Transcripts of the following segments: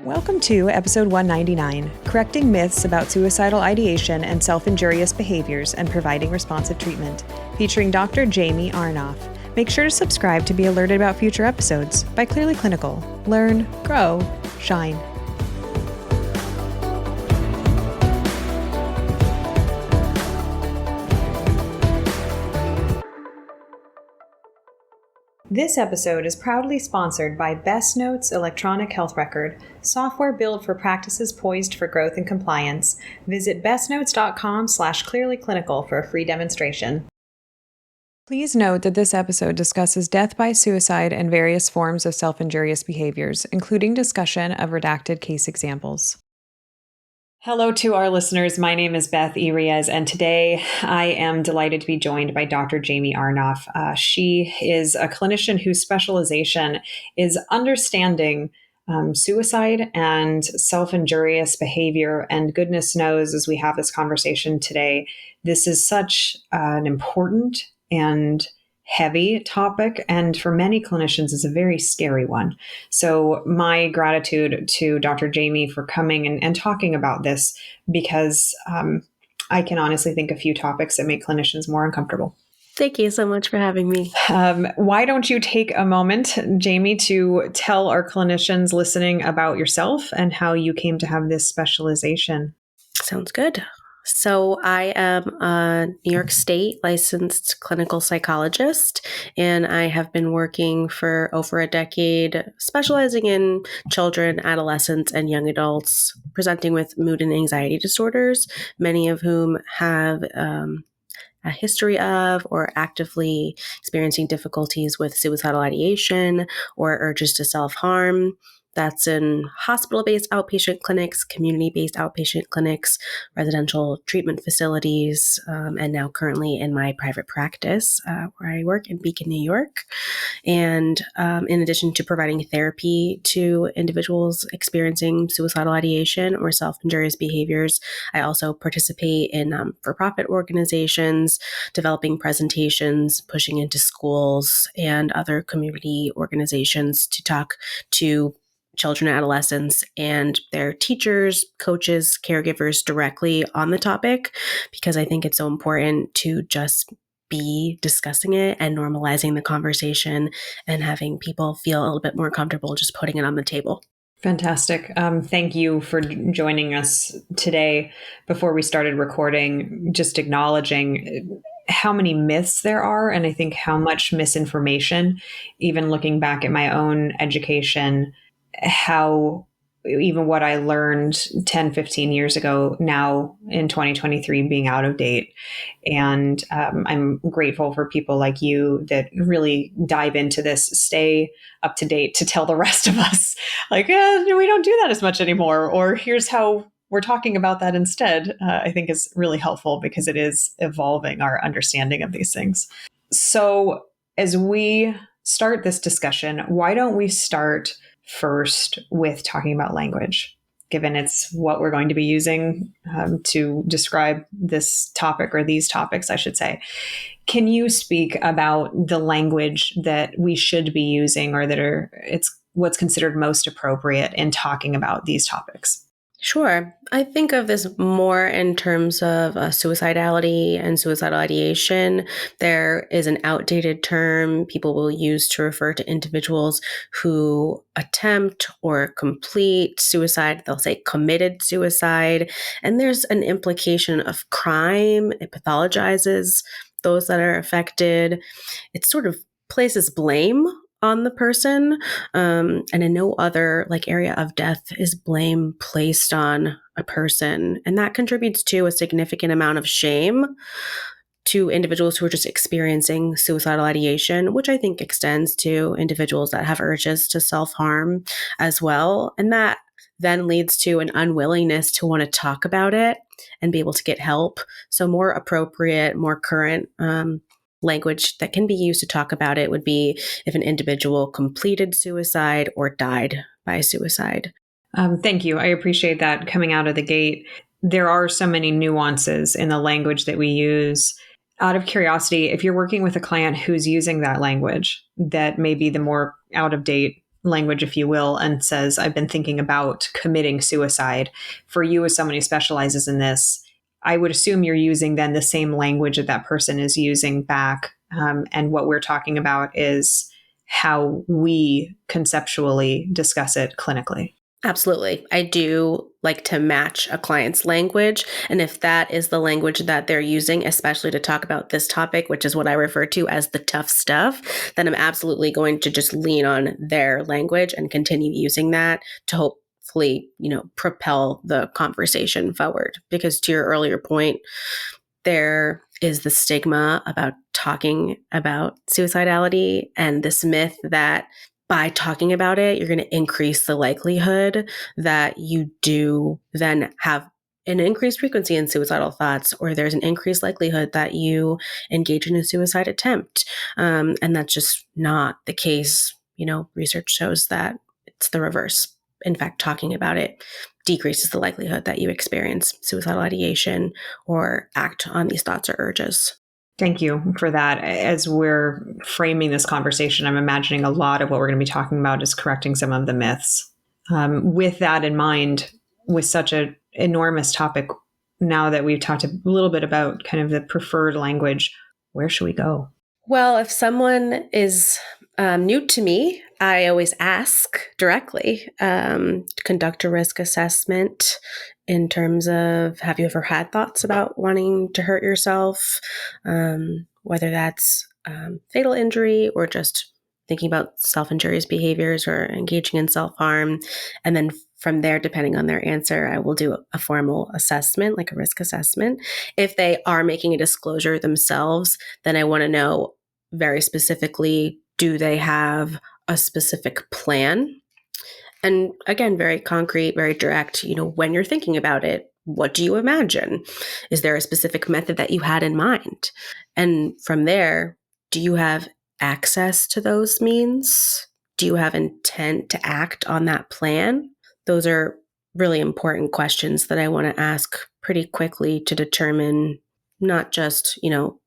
Welcome to episode 199, Correcting Myths About Suicidal Ideation and Self-Injurious Behaviors and Providing Responsive Treatment, featuring Dr. Jaimee Arnoff. Make sure to subscribe to be alerted about future episodes by Clearly Clinical. Learn, grow, shine. This episode is proudly sponsored by Best Notes Electronic Health Record, software built for practices poised for growth and compliance. Visit bestnotes.com/clearlyclinical for a free demonstration. Please note that this episode discusses death by suicide and various forms of self-injurious behaviors, including discussion of redacted case examples. Hello to our listeners. My name is Beth Irias, and today I am delighted to be joined by Dr. Jaimee Arnoff. She is a clinician whose specialization is understanding suicide and self-injurious behavior. And goodness knows, as we have this conversation today, this is such an important and heavy topic, and for many clinicians is a very scary one. So my gratitude to Dr. Jaimee for coming and talking about this, because I can honestly think of few topics that make clinicians more uncomfortable. Thank you so much for having me. Why don't you take a moment, Jaimee, to tell our clinicians listening about yourself and how you came to have this specialization? Sounds good. So I am a New York State licensed clinical psychologist, and I have been working for over a decade, specializing in children, adolescents, and young adults presenting with mood and anxiety disorders, many of whom have a history of or actively experiencing difficulties with suicidal ideation or urges to self-harm. That's in hospital-based outpatient clinics, community-based outpatient clinics, residential treatment facilities, and now currently in my private practice where I work in Beacon, New York. And in addition to providing therapy to individuals experiencing suicidal ideation or self-injurious behaviors, I also participate in for-profit organizations, developing presentations, pushing into schools and other community organizations to talk to children and adolescents and their teachers, coaches, caregivers directly on the topic, because I think it's so important to just be discussing it and normalizing the conversation and having people feel a little bit more comfortable just putting it on the table. Fantastic. Thank you for joining us today. Before we started recording, just acknowledging how many myths there are, and I think how much misinformation, even looking back at my own education, how even what I learned 10, 15 years ago now in 2023 being out of date. And I'm grateful for people like you that really dive into this, stay up to date to tell the rest of us, like, we don't do that as much anymore, or here's how we're talking about that instead. I think is really helpful because it is evolving our understanding of these things. So as we start this discussion, why don't we start first with talking about language, given it's what we're going to be using to describe this topic, or these topics, I should say. Can you speak about the language that we should be using, or it's what's considered most appropriate in talking about these topics? Sure. I think of this more in terms of suicidality and suicidal ideation. There is an outdated term people will use to refer to individuals who attempt or complete suicide. They'll say committed suicide. And there's an implication of crime. It pathologizes those that are affected. It sort of places blame on the person, and in no other area of death is blame placed on a person, and that contributes to a significant amount of shame to individuals who are just experiencing suicidal ideation, which I think extends to individuals that have urges to self-harm as well, and that then leads to an unwillingness to want to talk about it and be able to get help. So more appropriate, more current language that can be used to talk about it would be if an individual completed suicide or died by suicide. Thank you. I appreciate that coming out of the gate. There are so many nuances in the language that we use. Out of curiosity, if you're working with a client who's using that language that may be the more out of date language, if you will, and says, I've been thinking about committing suicide. For you, as someone who specializes in this, I would assume you're using then the same language that that person is using back. And what we're talking about is how we conceptually discuss it clinically. Absolutely. I do like to match a client's language. And if that is the language that they're using, especially to talk about this topic, which is what I refer to as the tough stuff, then I'm absolutely going to just lean on their language and continue using that to hopefully, propel the conversation forward. Because to your earlier point, there is the stigma about talking about suicidality and this myth that by talking about it, you're going to increase the likelihood that you do then have an increased frequency in suicidal thoughts, or there's an increased likelihood that you engage in a suicide attempt. And that's just not the case. Research shows that it's the reverse. In fact, talking about it decreases the likelihood that you experience suicidal ideation or act on these thoughts or urges. Thank you for that. As we're framing this conversation, I'm imagining a lot of what we're going to be talking about is correcting some of the myths. With that in mind, with such an enormous topic, now that we've talked a little bit about kind of the preferred language, where should we go? Well, if someone is new to me, I always ask directly, conduct a risk assessment in terms of, have you ever had thoughts about wanting to hurt yourself? Whether that's fatal injury or just thinking about self-injurious behaviors or engaging in self-harm. And then from there, depending on their answer, I will do a formal assessment, like a risk assessment. If they are making a disclosure themselves, then I want to know very specifically, do they have a specific plan? And again, very concrete, very direct, when you're thinking about it, what do you imagine? Is there a specific method that you had in mind? And from there, do you have access to those means? Do you have intent to act on that plan? Those are really important questions that I want to ask pretty quickly to determine not just,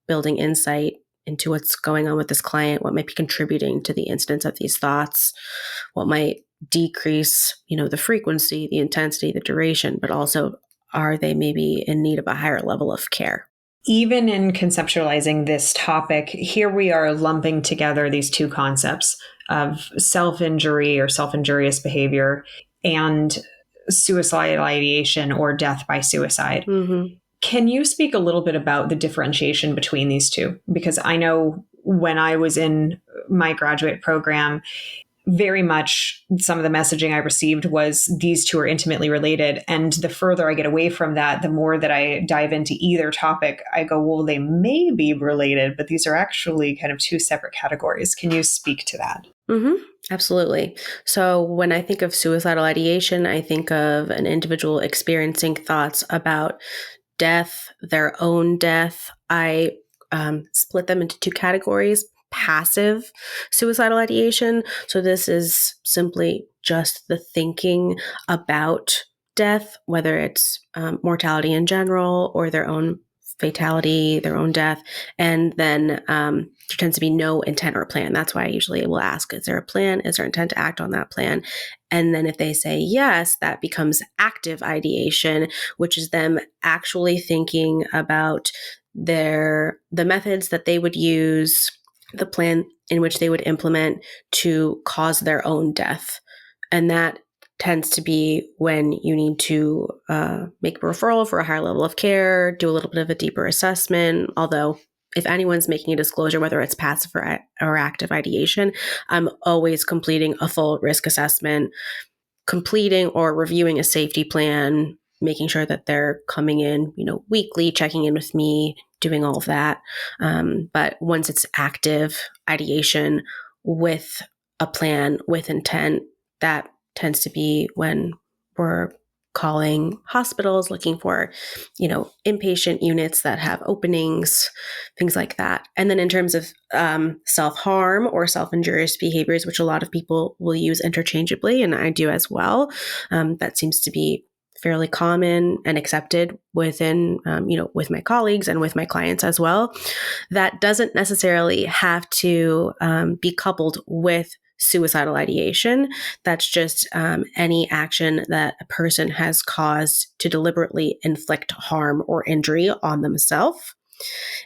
building insight into what's going on with this client, what might be contributing to the incidence of these thoughts, what might decrease, the frequency, the intensity, the duration, but also are they maybe in need of a higher level of care? Even in conceptualizing this topic, here we are lumping together these two concepts of self-injury or self-injurious behavior and suicidal ideation or death by suicide. Mm-hmm. Can you speak a little bit about the differentiation between these two? Because I know when I was in my graduate program, very much some of the messaging I received was these two are intimately related. And the further I get away from that, the more that I dive into either topic, I go, well, they may be related, but these are actually kind of two separate categories. Can you speak to that? Mm-hmm. Absolutely. So when I think of suicidal ideation, I think of an individual experiencing thoughts about death, their own death. I split them into two categories. Passive suicidal ideation. So this is simply just the thinking about death, whether it's mortality in general or their own fatality, their own death. And then there tends to be no intent or plan. That's why I usually will ask, is there a plan? Is there intent to act on that plan? And then if they say yes, that becomes active ideation, which is them actually thinking about the methods that they would use, the plan in which they would implement to cause their own death. And that tends to be when you need to make a referral for a higher level of care, do a little bit of a deeper assessment. Although if anyone's making a disclosure, whether it's passive or active ideation, I'm always completing a full risk assessment, completing or reviewing a safety plan, making sure that they're coming in, weekly, checking in with me, doing all of that. But once it's active ideation with a plan, with intent, that tends to be when we're calling hospitals, looking for, inpatient units that have openings, things like that. And then in terms of self-harm or self-injurious behaviors, which a lot of people will use interchangeably, and I do as well, that seems to be fairly common and accepted within, with my colleagues and with my clients as well. That doesn't necessarily have to be coupled with suicidal ideation. That's just any action that a person has caused to deliberately inflict harm or injury on themselves.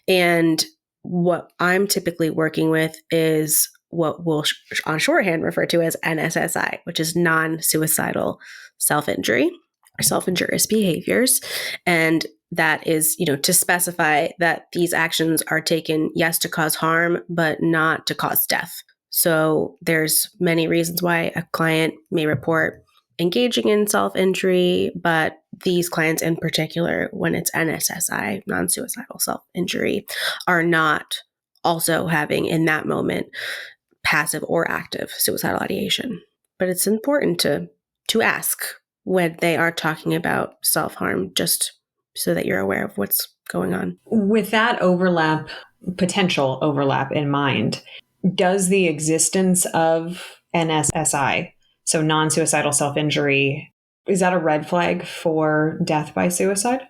And what I'm typically working with is what we'll on shorthand refer to as NSSI, which is non-suicidal self-injury or self-injurious behaviors. And that is, to specify that these actions are taken, yes, to cause harm, but not to cause death. So there's many reasons why a client may report engaging in self-injury, but these clients in particular, when it's NSSI, non-suicidal self-injury, are not also having in that moment passive or active suicidal ideation. But it's important to ask when they are talking about self-harm, just so that you're aware of what's going on. With that potential overlap in mind, does the existence of NSSI, so non-suicidal self-injury, is that a red flag for death by suicide?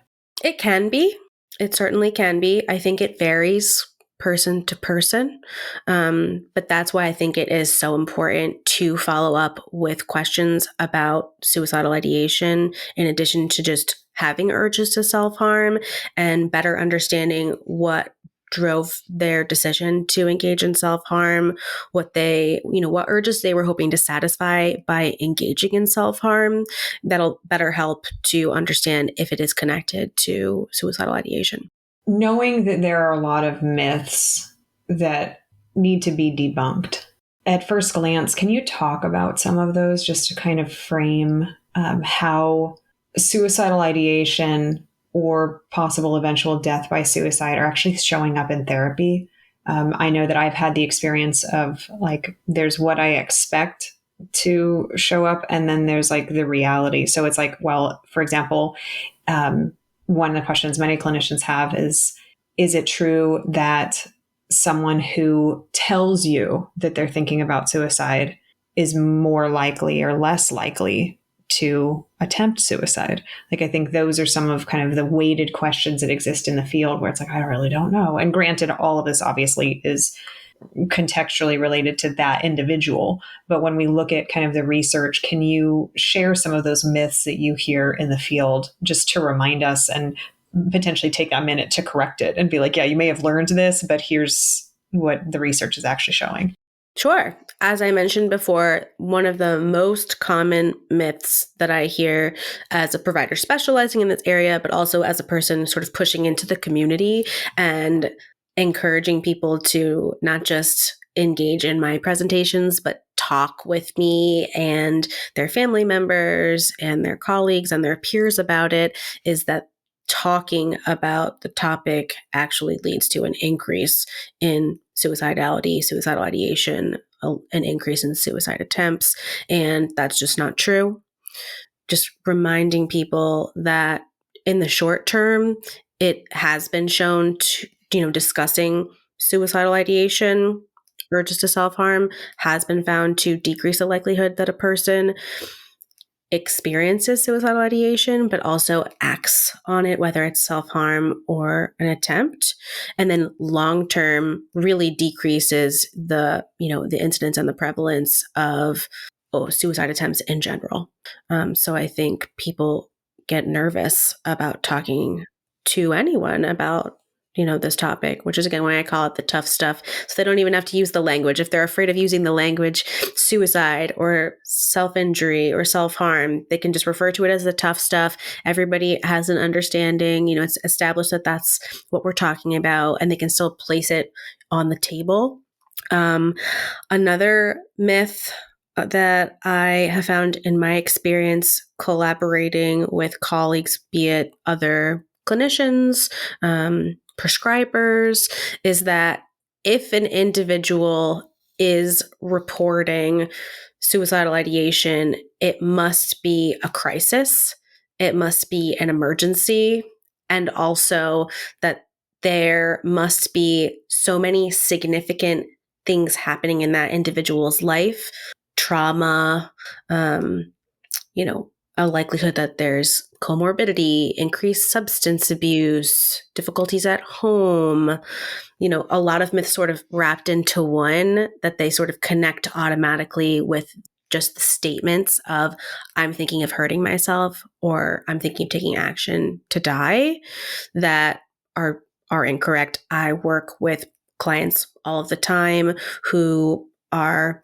It can be. It certainly can be. I think it varies person to person. But that's why I think it is so important to follow up with questions about suicidal ideation, in addition to just having urges to self-harm and better understanding what drove their decision to engage in self-harm, what urges they were hoping to satisfy by engaging in self-harm. That'll better help to understand if it is connected to suicidal ideation. Knowing that there are a lot of myths that need to be debunked, at first glance, can you talk about some of those just to kind of frame how suicidal ideation or possible eventual death by suicide are actually showing up in therapy? I know that I've had the experience of there's what I expect to show up, and then there's the reality. So it's well, for example, one of the questions many clinicians have is it true that someone who tells you that they're thinking about suicide is more likely or less likely to attempt suicide? I think those are some of kind of the weighted questions that exist in the field where it's I really don't know. And granted, all of this obviously is contextually related to that individual. But when we look at kind of the research, can you share some of those myths that you hear in the field just to remind us and potentially take a minute to correct it and be yeah, you may have learned this, but here's what the research is actually showing? Sure. As I mentioned before, one of the most common myths that I hear as a provider specializing in this area, but also as a person sort of pushing into the community and encouraging people to not just engage in my presentations, but talk with me and their family members and their colleagues and their peers about it, is that talking about the topic actually leads to an increase in suicidality, suicidal ideation, an increase in suicide attempts. And that's just not true. Just reminding people that in the short term, it has been shown to, discussing suicidal ideation, urges to self-harm, has been found to decrease the likelihood that a person experiences suicidal ideation, but also acts on it, whether it's self-harm or an attempt. And then long-term really decreases the incidence and the prevalence of suicide attempts in general. So I think people get nervous about talking to anyone about this topic, which is again why I call it the tough stuff. So they don't even have to use the language. If they're afraid of using the language suicide or self-injury or self-harm, they can just refer to it as the tough stuff. Everybody has an understanding, it's established that that's what we're talking about, and they can still place it on the table. Another myth that I have found in my experience collaborating with colleagues, be it other clinicians, prescribers, is that if an individual is reporting suicidal ideation, it must be a crisis, it must be an emergency, and also that there must be so many significant things happening in that individual's life, trauma, a likelihood that there's comorbidity, increased substance abuse, difficulties at home, a lot of myths sort of wrapped into one that they sort of connect automatically with just the statements of, I'm thinking of hurting myself, or I'm thinking of taking action to die, that are incorrect. I work with clients all of the time who are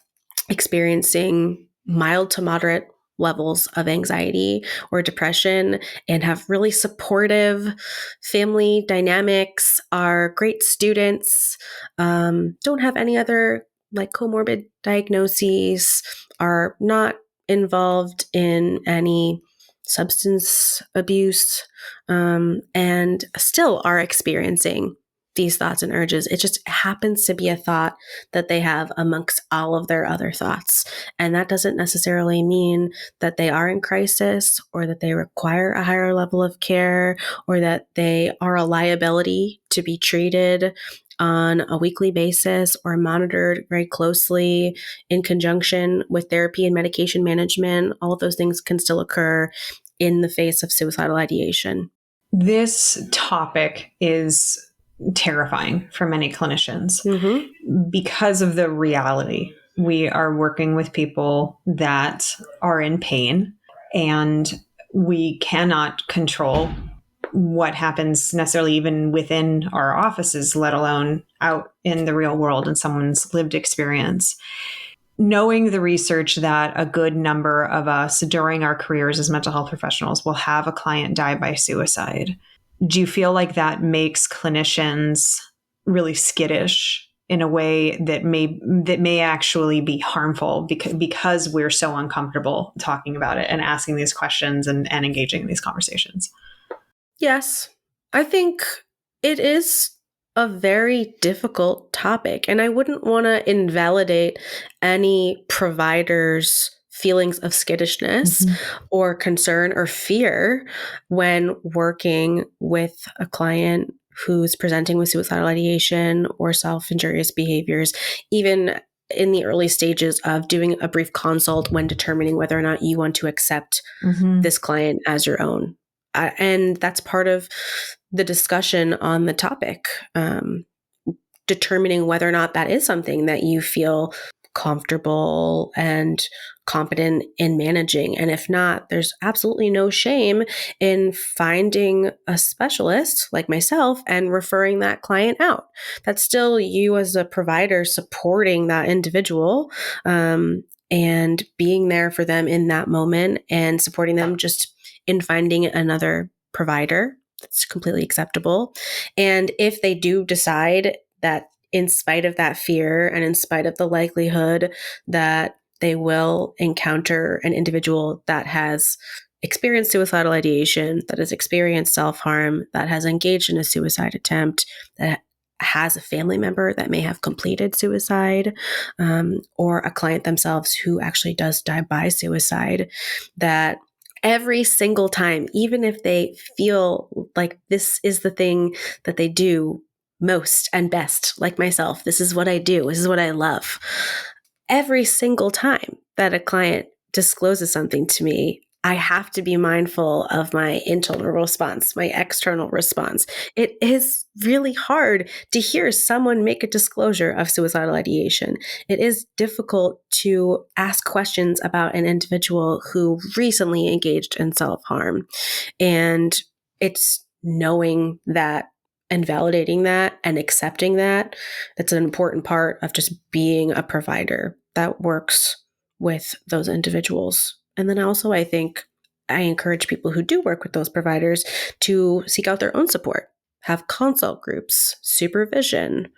experiencing mild to moderate levels of anxiety or depression and have really supportive family dynamics, are great students, don't have any other like comorbid diagnoses, are not involved in any substance abuse, and still are experiencing these thoughts and urges. It just happens to be a thought that they have amongst all of their other thoughts. And that doesn't necessarily mean that they are in crisis or that they require a higher level of care or that they are a liability to be treated on a weekly basis or monitored very closely in conjunction with therapy and medication management. All of those things can still occur in the face of suicidal ideation. This topic is terrifying for many clinicians because of the reality. We are working with people that are in pain, and we cannot control what happens necessarily even within our offices, let alone out in the real world in someone's lived experience. Knowing the research that a good number of us during our careers as mental health professionals will have a client die by suicide, do you feel like that makes clinicians really skittish in a way that may actually be harmful because we're so uncomfortable talking about it and asking these questions and engaging in these conversations? Yes, I think it is a very difficult topic, and I wouldn't want to invalidate any provider's feelings of skittishness or concern or fear when working with a client who's presenting with suicidal ideation or self-injurious behaviors, even in the early stages of doing a brief consult when determining whether or not you want to accept this client as your own. And that's part of the discussion on the topic, determining whether or not that is something that you feel comfortable and competent in managing. And if not, there's absolutely no shame in finding a specialist like myself and referring that client out. That's still you as a provider supporting that individual, and being there for them in that moment and supporting them just in finding another provider that's completely acceptable. And if they do decide that in spite of that fear and in spite of the likelihood that they will encounter an individual that has experienced suicidal ideation, that has experienced self-harm, that has engaged in a suicide attempt, that has a family member that may have completed suicide, or a client themselves who actually does die by suicide, that every single time, even if they feel like this is the thing that they do most and best, like myself, this is what I do, this is what I love. Every single time that a client discloses something to me, I have to be mindful of my internal response, my external response. It is really hard to hear someone make a disclosure of suicidal ideation. It is difficult to ask questions about an individual who recently engaged in self-harm. And it's knowing that and validating that and accepting that, that's an important part of just being a provider that works with those individuals. And then also, I think I encourage people who do work with those providers to seek out their own support, have consult groups, supervision,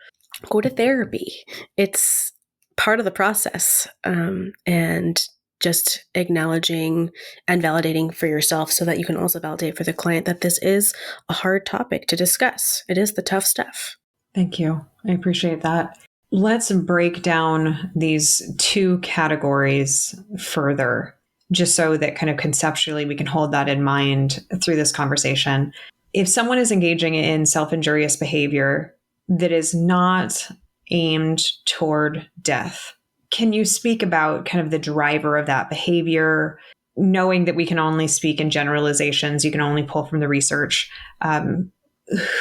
go to therapy. It's part of the process. And just acknowledging and validating for yourself so that you can also validate for the client that this is a hard topic to discuss. It is the tough stuff. Thank you. I appreciate that. Let's break down these two categories further, just so that kind of conceptually we can hold that in mind through this conversation. If someone is engaging in self-injurious behavior that is not aimed toward death, can you speak about kind of the driver of that behavior? knowing that we can only speak in generalizations, you can only pull from the research.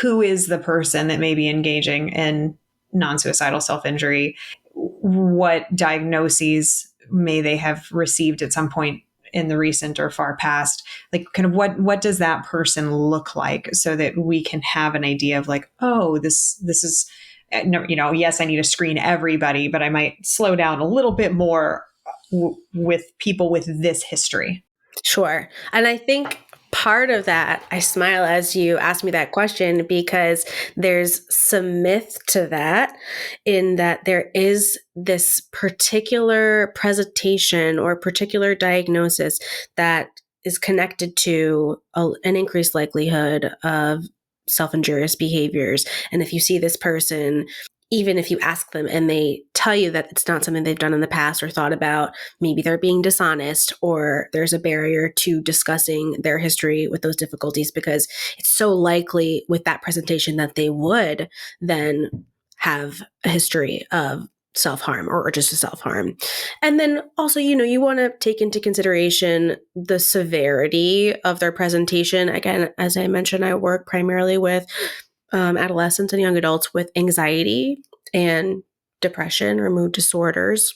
Who is the person that may be engaging in non-suicidal self-injury? What diagnoses may they have received at some point in the recent or far past? Like, kind of what does that person look like, so that we can have an idea of like, oh, this is, yes, I need to screen everybody, but I might slow down a little bit more with people with this history. Sure. And I think part of that, I smile as you ask me that question, because there's some myth to that, in that there is this particular presentation or particular diagnosis that is connected to an increased likelihood of self-injurious behaviors. And if you see this person, even if you ask them and they tell you that it's not something they've done in the past or thought about, maybe they're being dishonest, or there's a barrier to discussing their history with those difficulties, because it's so likely with that presentation that they would then have a history of self-harm or urges to self-harm. And then also, you want to take into consideration the severity of their presentation. Again, as I mentioned, I work primarily with adolescents and young adults with anxiety and depression or mood disorders.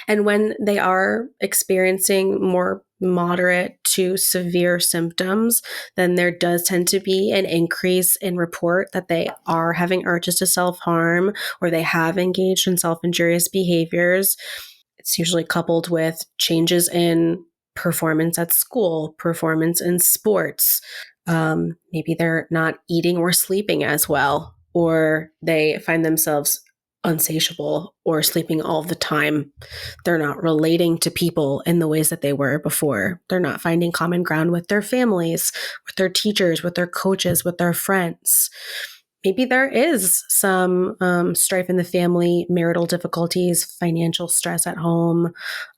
And when they are experiencing more moderate to severe symptoms, then there does tend to be an increase in report that they are having urges to self-harm, or they have engaged in self-injurious behaviors. It's usually coupled with changes in performance at school, performance in sports. Maybe they're not eating or sleeping as well, or they find themselves unsatiable or sleeping all the time. They're not relating to people in the ways that they were before. They're not finding common ground with their families, with their teachers, with their coaches, with their friends. Maybe there is some strife in the family, marital difficulties, financial stress at home,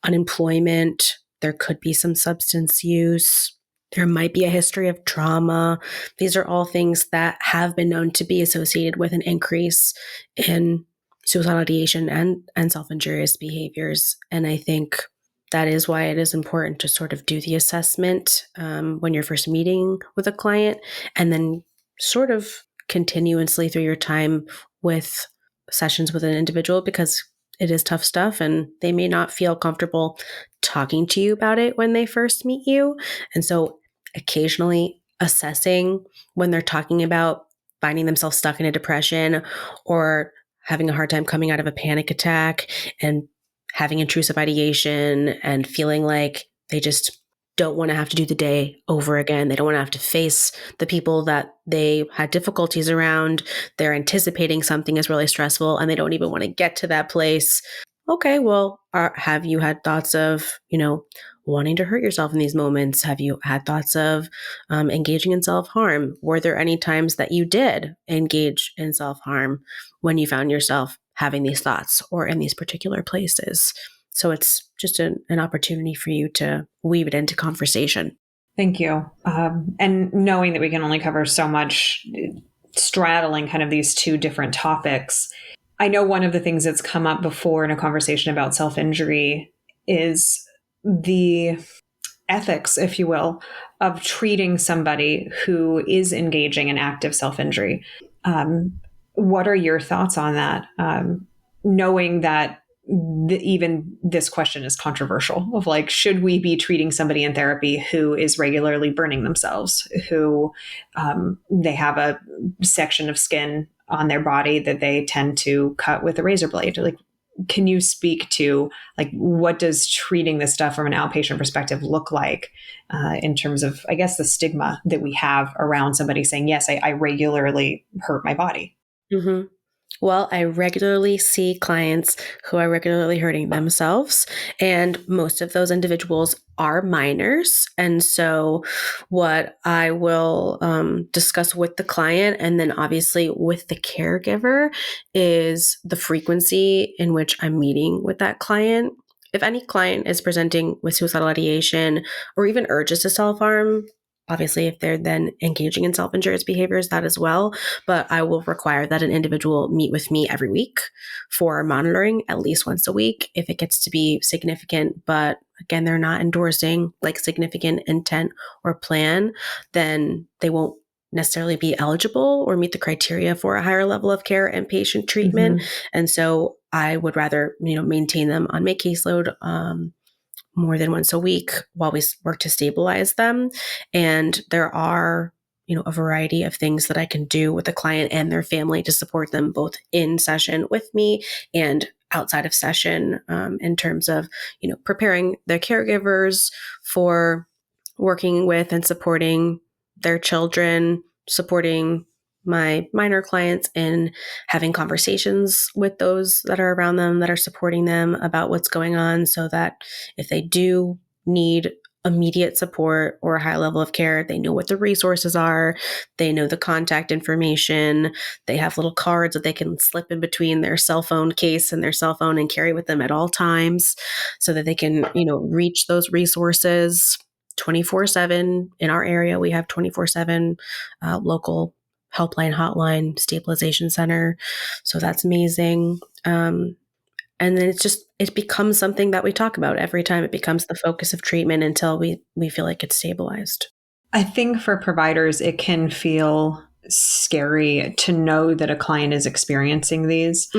unemployment. There could be some substance use. There might be a history of trauma. These are all things that have been known to be associated with an increase in suicidal ideation and self-injurious behaviors. And I think that is why it is important to sort of do the assessment when you're first meeting with a client, and then sort of continuously through your time with sessions with an individual, because it is tough stuff and they may not feel comfortable talking to you about it when they first meet you. And so occasionally assessing when they're talking about finding themselves stuck in a depression or having a hard time coming out of a panic attack and having intrusive ideation and feeling like they just don't want to have to do the day over again. They don't want to have to face the people that they had difficulties around. They're anticipating something is really stressful and they don't even want to get to that place. Okay, well, have you had thoughts of, wanting to hurt yourself in these moments? Have you had thoughts of engaging in self-harm? Were there any times that you did engage in self-harm when you found yourself having these thoughts or in these particular places? So it's just an opportunity for you to weave it into conversation. Thank you. And knowing that we can only cover so much, straddling kind of these two different topics, I know one of the things that's come up before in a conversation about self-injury is the ethics, if you will, of treating somebody who is engaging in active self-injury. What are your thoughts on that? Knowing that even this question is controversial, of like, should we be treating somebody in therapy who is regularly burning themselves, who they have a section of skin on their body that they tend to cut with a razor blade? Like, can you speak to like, what does treating this stuff from an outpatient perspective look like in terms of, I guess, the stigma that we have around somebody saying, yes, I regularly hurt my body? Mm-hmm. Well, I regularly see clients who are regularly hurting themselves, and most of those individuals are minors. And so what I will discuss with the client, and then obviously with the caregiver, is the frequency in which I'm meeting with that client. If any client is presenting with suicidal ideation or even urges to self-harm, obviously, if they're then engaging in self-injurious behaviors, that as well. But I will require that an individual meet with me every week for monitoring at least once a week. If it gets to be significant, but again, they're not endorsing like significant intent or plan, then they won't necessarily be eligible or meet the criteria for a higher level of care and patient treatment. And so I would rather, maintain them on my caseload more than once a week while we work to stabilize them. And there are, a variety of things that I can do with the client and their family to support them both in session with me and outside of session, in terms of, preparing their caregivers for working with and supporting their children, supporting my minor clients in having conversations with those that are around them, that are supporting them about what's going on, so that if they do need immediate support or a high level of care, they know what the resources are, they know the contact information, they have little cards that they can slip in between their cell phone case and their cell phone and carry with them at all times so that they can, reach those resources 24/7. In our area, we have 24/7 local helpline, hotline, stabilization center. So that's amazing. And then it becomes something that we talk about every time. It becomes the focus of treatment until we feel like it's stabilized. I think for providers, it can feel scary to know that a client is experiencing these.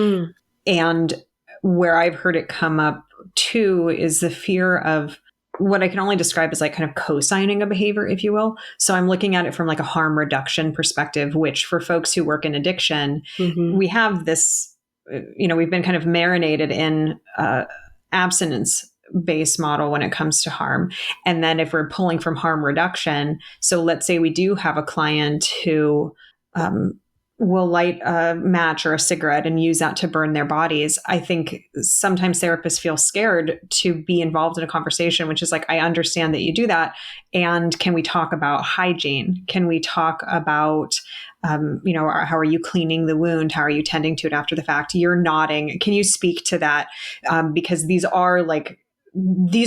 And where I've heard it come up too is the fear of what I can only describe as like kind of co-signing a behavior, if you will. So I'm looking at it from like a harm reduction perspective, which for folks who work in addiction, we have this, we've been kind of marinated in abstinence based model when it comes to harm. And then if we're pulling from harm reduction, so let's say we do have a client who will light a match or a cigarette and use that to burn their bodies. I think sometimes therapists feel scared to be involved in a conversation, which is like, I understand that you do that. And can we talk about hygiene? Can we talk about, how are you cleaning the wound? How are you tending to it after the fact? You're nodding. Can you speak to that? Because these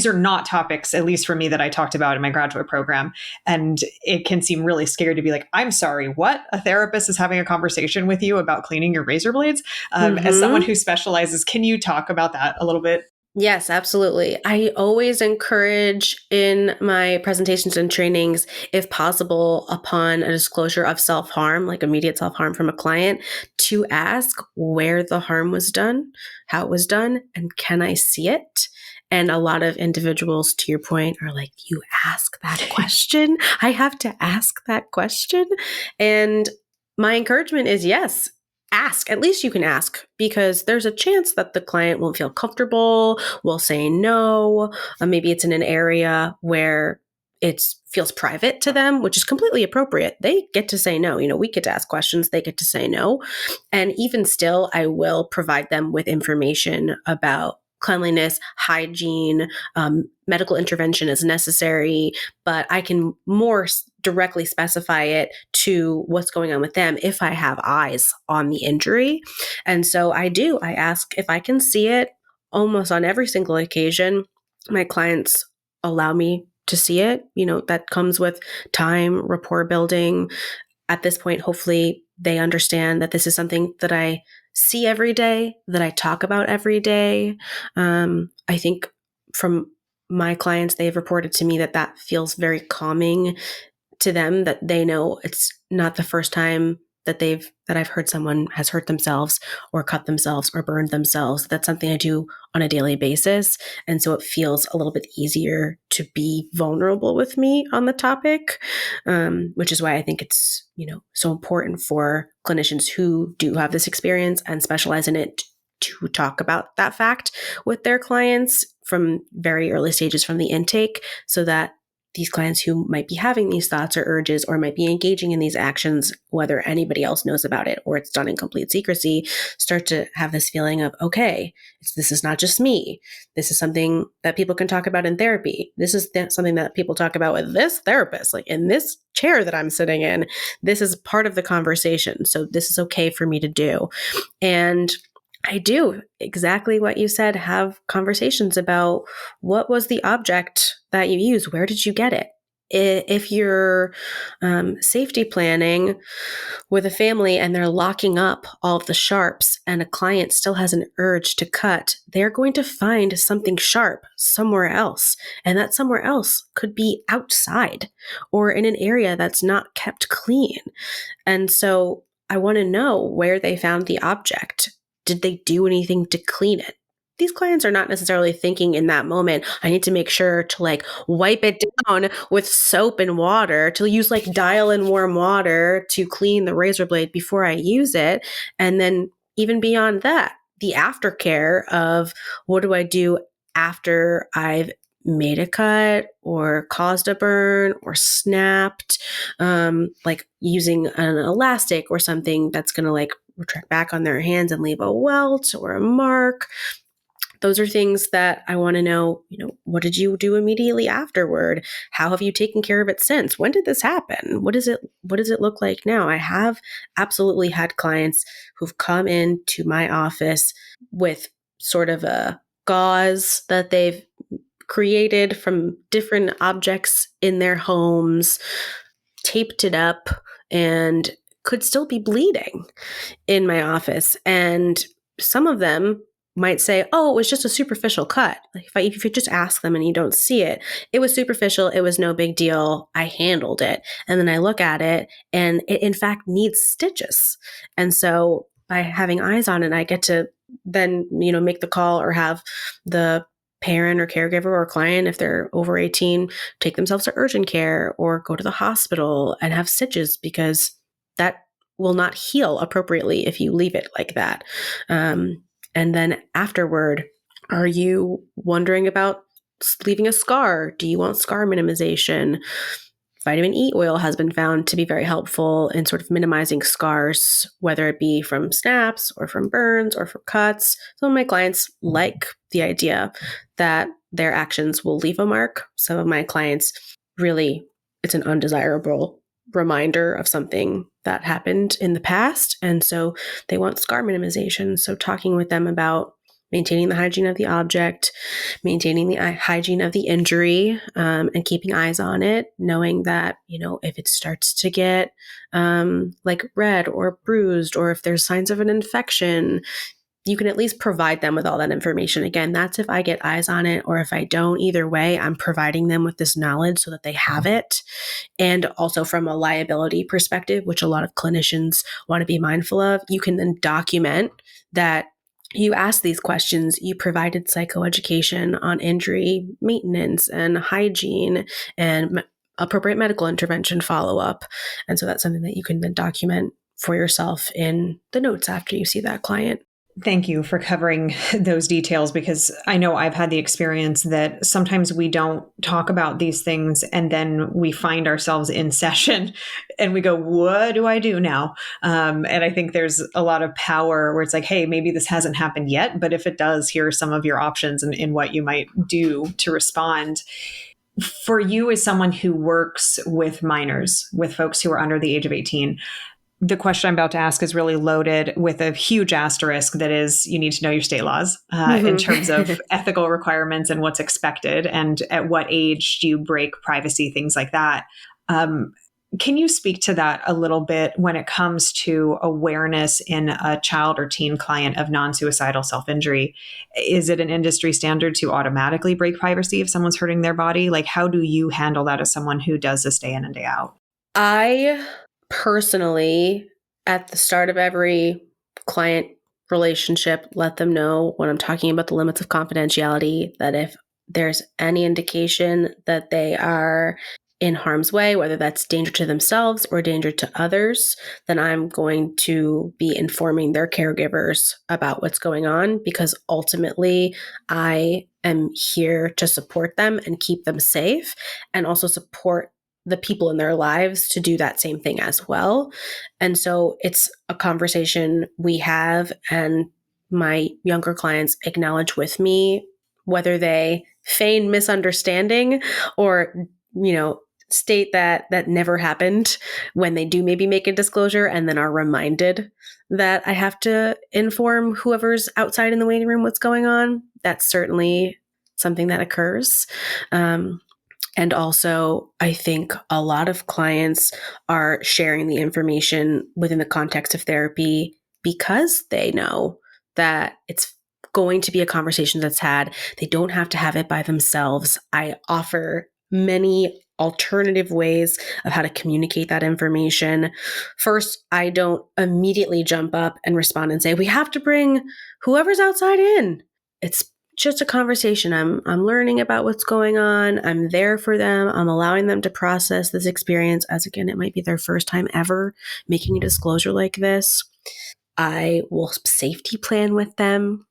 are not topics, at least for me, that I talked about in my graduate program. And it can seem really scary to be like, I'm sorry, what? A therapist is having a conversation with you about cleaning your razor blades? As someone who specializes, can you talk about that a little bit? Yes, absolutely. I always encourage in my presentations and trainings, if possible, upon a disclosure of self-harm, like immediate self-harm from a client, to ask where the harm was done, how it was done, and can I see it? And a lot of individuals, to your point, are like, you ask that question? I have to ask that question? And my encouragement is yes. Ask. At least you can ask, because there's a chance that the client won't feel comfortable, will say no. Maybe it's in an area where it feels private to them, which is completely appropriate. They get to say no. We get to ask questions. They get to say no. And even still, I will provide them with information about cleanliness, hygiene, medical intervention is necessary, but I can more directly specify it to what's going on with them if I have eyes on the injury. And so I ask if I can see it almost on every single occasion. My clients allow me to see it. That comes with time, rapport building. At this point, hopefully they understand that this is something that I see every day, that I talk about every day. I think from my clients, they've reported to me that feels very calming to them, that they know it's not the first time that I've heard someone has hurt themselves or cut themselves or burned themselves. That's something I do on a daily basis. And so it feels a little bit easier to be vulnerable with me on the topic, which is why I think it's, so important for clinicians who do have this experience and specialize in it to talk about that fact with their clients from very early stages from the intake, so that these clients who might be having these thoughts or urges or might be engaging in these actions, whether anybody else knows about it or it's done in complete secrecy, start to have this feeling of, okay, this is not just me. This is something that people can talk about in therapy. This is something that people talk about with this therapist, like in this chair that I'm sitting in. This is part of the conversation. So this is okay for me to do. And I do exactly what you said, have conversations about what was the object that you used? Where did you get it? If you're safety planning with a family and they're locking up all of the sharps and a client still has an urge to cut, they're going to find something sharp somewhere else. And that somewhere else could be outside or in an area that's not kept clean. And so I want to know where they found the object. Did they do anything to clean it? These clients are not necessarily thinking in that moment, I need to make sure to like wipe it down with soap and water, to use like dial in warm water to clean the razor blade before I use it. And then even beyond that, the aftercare of what do I do after I've made a cut or caused a burn or snapped, like using an elastic or something that's going to like retract back on their hands and leave a welt or a mark. Those are things that I want to know, what did you do immediately afterward? How have you taken care of it since? When did this happen? What does it look like now? I have absolutely had clients who've come into my office with sort of a gauze that they've created from different objects in their homes, taped it up, and could still be bleeding in my office. And some of them might say, oh, it was just a superficial cut. Like if you just ask them and you don't see it, it was superficial. It was no big deal. I handled it. And then I look at it and it in fact needs stitches. And so by having eyes on it, I get to then, make the call or have the parent or caregiver or client, if they're over 18, take themselves to urgent care or go to the hospital and have stitches, because that will not heal appropriately if you leave it like that. And then afterward, are you wondering about leaving a scar? Do you want scar minimization? Vitamin E oil has been found to be very helpful in sort of minimizing scars, whether it be from snaps or from burns or from cuts. Some of my clients like the idea that their actions will leave a mark. Some of my clients really, it's an undesirable reminder of something that happened in the past. And so they want scar minimization. So talking with them about maintaining the hygiene of the object, maintaining the hygiene of the injury, and keeping eyes on it, knowing that, if it starts to get like red or bruised, or if there's signs of an infection, you can at least provide them with all that information. Again, that's if I get eyes on it, or if I don't. Either way, I'm providing them with this knowledge so that they have it. And also from a liability perspective, which a lot of clinicians want to be mindful of, you can then document that you asked these questions, you provided psychoeducation on injury maintenance and hygiene and appropriate medical intervention follow-up. And so that's something that you can then document for yourself in the notes after you see that client. Thank you for covering those details, because I know I've had the experience that sometimes we don't talk about these things and then we find ourselves in session and we go, what do I do now? And I think there's a lot of power where it's like, hey, maybe this hasn't happened yet, but if it does, here are some of your options in what you might do to respond. For you, as someone who works with minors, with folks who are under the age of 18, the question I'm about to ask is really loaded with a huge asterisk that is, you need to know your state laws in terms of ethical requirements and what's expected, and at what age do you break privacy, things like that. Can you speak to that a little bit when it comes to awareness in a child or teen client of non-suicidal self-injury? Is it an industry standard to automatically break privacy if someone's hurting their body? Like, how do you handle that as someone who does this day in and day out? I personally, at the start of every client relationship, let them know when I'm talking about the limits of confidentiality that if there's any indication that they are in harm's way, whether that's danger to themselves or danger to others, then I'm going to be informing their caregivers about what's going on, because ultimately I am here to support them and keep them safe, and also support the people in their lives to do that same thing as well. And so it's a conversation we have, and my younger clients acknowledge with me, whether they feign misunderstanding or, state that never happened, when they do maybe make a disclosure and then are reminded that I have to inform whoever's outside in the waiting room what's going on. That's certainly something that occurs. And also, I think a lot of clients are sharing the information within the context of therapy because they know that it's going to be a conversation that's had. They don't have to have it by themselves. I offer many alternative ways of how to communicate that information. First, I don't immediately jump up and respond and say, we have to bring whoever's outside in. It's just a conversation. I'm learning about what's going on. I'm there for them. I'm allowing them to process this experience as, again, it might be their first time ever making a disclosure like this. I will safety plan with them.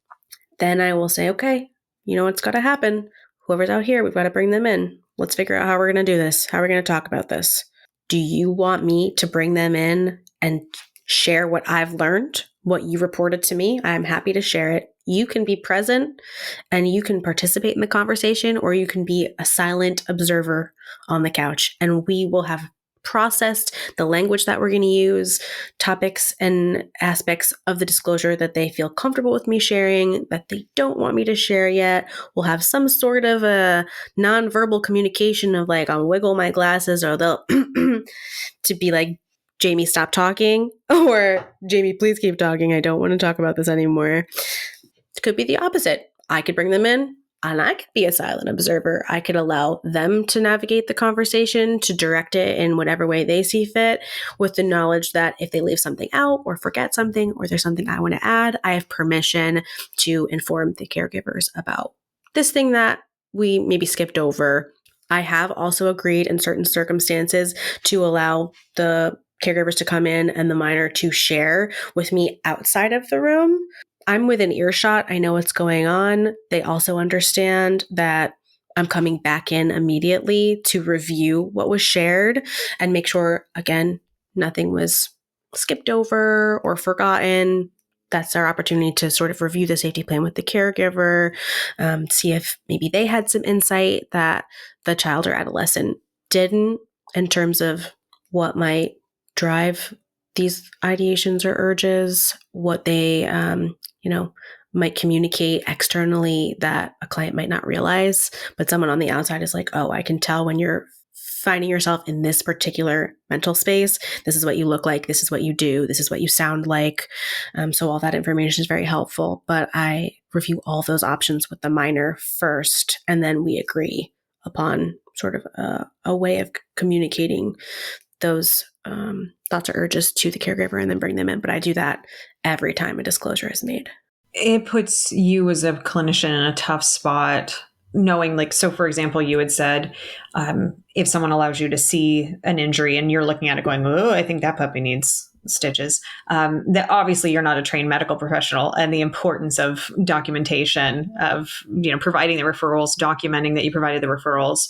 Then I will say, okay, you know what's got to happen. Whoever's out here, we've got to bring them in. Let's figure out how we're going to do this. How we're going to talk about this. Do you want me to bring them in and share what I've learned, what you reported to me? I'm happy to share it. You can be present and you can participate in the conversation, or you can be a silent observer on the couch, and we will have processed the language that we're going to use, topics and aspects of the disclosure that they feel comfortable with me sharing, that they don't want me to share yet. We'll have some sort of a nonverbal communication of like, I'll wiggle my glasses, or they'll to be like, Jaimee, stop talking, or Jaimee, please keep talking. I don't want to talk about this anymore. It could be the opposite. I could bring them in and I could be a silent observer. I could allow them to navigate the conversation, to direct it in whatever way they see fit, with the knowledge that if they leave something out or forget something, or there's something I want to add, I have permission to inform the caregivers about this thing that we maybe skipped over. I have also agreed in certain circumstances to allow the caregivers to come in and the minor to share with me outside of the room. I'm within earshot. I know what's going on. They also understand that I'm coming back in immediately to review what was shared and make sure, again, nothing was skipped over or forgotten. That's our opportunity to sort of review the safety plan with the caregiver, see if maybe they had some insight that the child or adolescent didn't, in terms of what might drive these ideations or urges, what they, might communicate externally that a client might not realize, but someone on the outside is like, oh, I can tell when you're finding yourself in this particular mental space. This is what you look like. This is what you do. This is what you sound like. So all that information is very helpful, but I review all those options with the minor first, and then we agree upon sort of a way of communicating those thoughts or urges to the caregiver and then bring them in. But I do that every time a disclosure is made. It puts you as a clinician in a tough spot, knowing, like, so for example, you had said, if someone allows you to see an injury and you're looking at it going, oh, I think that puppy needs stitches, that obviously you're not a trained medical professional, and the importance of documentation, of, providing the referrals, documenting that you provided the referrals.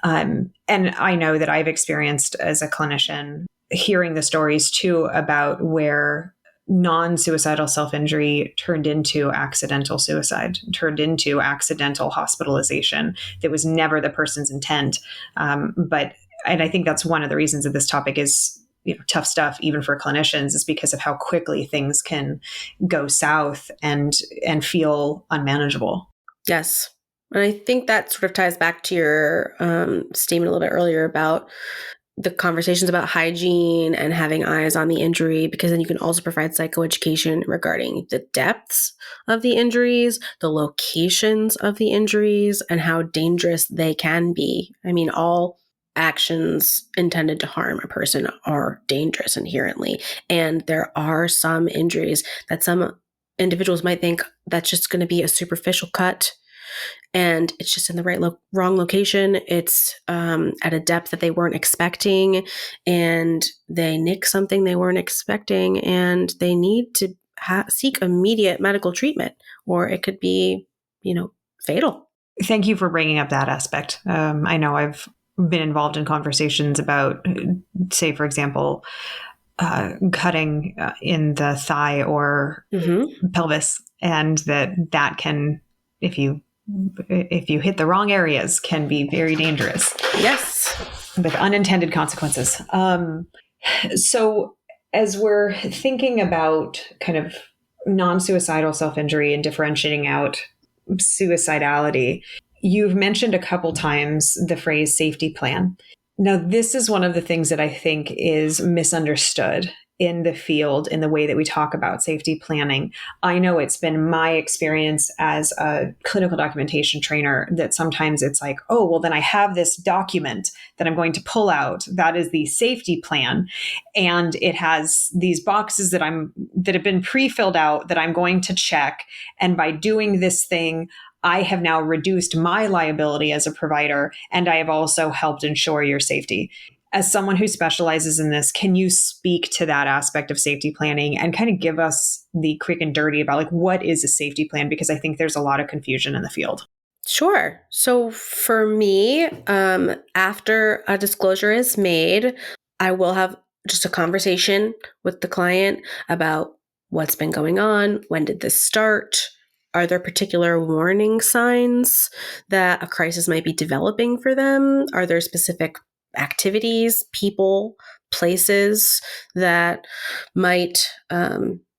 And I know that I've experienced as a clinician hearing the stories too about where non-suicidal self-injury turned into accidental suicide, turned into accidental hospitalization. That was never the person's intent. And I think that's one of the reasons that this topic is tough stuff, even for clinicians, is because of how quickly things can go south and feel unmanageable. Yes. And I think that sort of ties back to your statement a little bit earlier about the conversations about hygiene and having eyes on the injury, because then you can also provide psychoeducation regarding the depths of the injuries, the locations of the injuries, and how dangerous they can be. I mean, all actions intended to harm a person are dangerous inherently. And there are some injuries that some individuals might think that's just going to be a superficial cut, and it's just in the wrong location. It's at a depth that they weren't expecting, and they nick something they weren't expecting, and they need to seek immediate medical treatment, or it could be, fatal. Thank you for bringing up that aspect. I know I've been involved in conversations about, say, for example, cutting in the thigh or pelvis, and that can, if you hit the wrong areas, can be very dangerous. Yes. With unintended consequences. So as we're thinking about kind of non-suicidal self-injury and differentiating out suicidality, You've mentioned a couple times the phrase safety plan. Now, this is one of the things that I think is misunderstood in the field in the way that we talk about safety planning. I know it's been my experience as a clinical documentation trainer that sometimes it's like, oh, well, then I have this document that I'm going to pull out. That is the safety plan. And it has these boxes that have been pre-filled out that I'm going to check. And by doing this thing, I have now reduced my liability as a provider, and I have also helped ensure your safety. As someone who specializes in this, can you speak to that aspect of safety planning and kind of give us the quick and dirty about like what is a safety plan? Because I think there's a lot of confusion in the field. Sure. So for me, after a disclosure is made, I will have just a conversation with the client about what's been going on. When did this start? Are there particular warning signs that a crisis might be developing for them? Are there specific activities, people, places that might